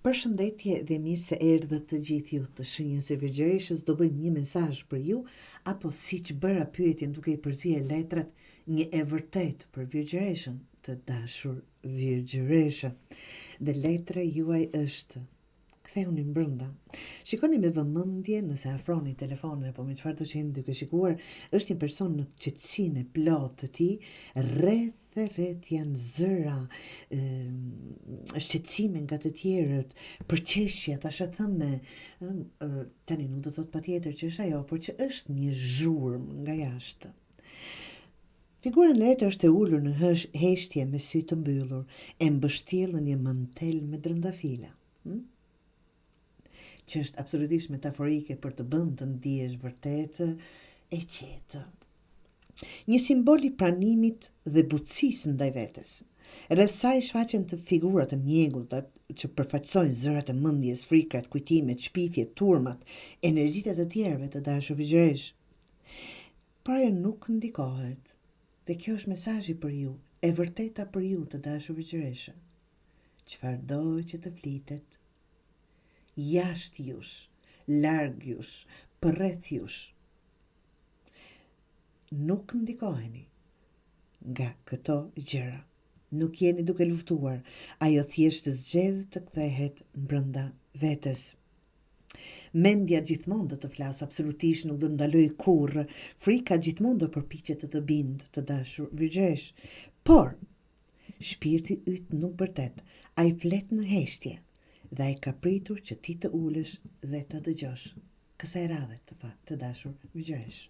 Përshëndetje dhe mirë se erdhët të gjithë ju të shenjës së Virgjëreshës. Do bëjmë një mesazh për ju, apo siç bëra pyetjen duke i përzier letrat, një e vërtet për Virgjëreshën, të dashur Virgjëresha. Dhe letra juaj është: ktheuni mbrënda. Shikoni me vëmendje nëse afroni telefonin apo me çfarë do që jeni duke shikuar, është një person në qetësinë e plotë të tij, rreth janë zëra, shqetësime nga të tjerët, përqeshje, thashë thënë, tani nuk do thot patjetër që është ajo, por që është një zhurmë nga jashtë. Figura në letër është e ulur në heshtje me sy të mbyllur, e mbështjellë në një mantel me drëndafila. Që është absolutisht metaforike për të bënd të ndihesh vërtet e qetë. Një simbol i pranimit dhe butësisë ndaj vetes. Rreth saj shfaqen të figura të mjegullta që përfaqësojnë zërat e mendjes, frikrat, kujtimet, shpifjet, turmat, energjitë e të tjerëve të dashur Virgjëresh. Por ajo nuk ndikohet. Dhe kjo është mesazhi për ju, e vërteta për ju të dashur Virgjëresha. Çfarëdo që të flitet, jashtë jush, larg jush, përreth jush, nuk ndikoheni nga këto gjëra. Nuk jeni duke luftuar, ajo thjesht zgjedh të kthehet brenda vetes. Mendja gjithmonë do të flasë, absolutisht nuk do ndaloj kurrë. Frika gjithmonë do përpiqet të bindë, të dashur Virgjëresh. Por shpirti yt nuk vërtet, ai flet në heshtje dhe ai ka pritur që ti të ulesh dhe të dëgjosh. Kësaj radhe të dashur Virgjëresh.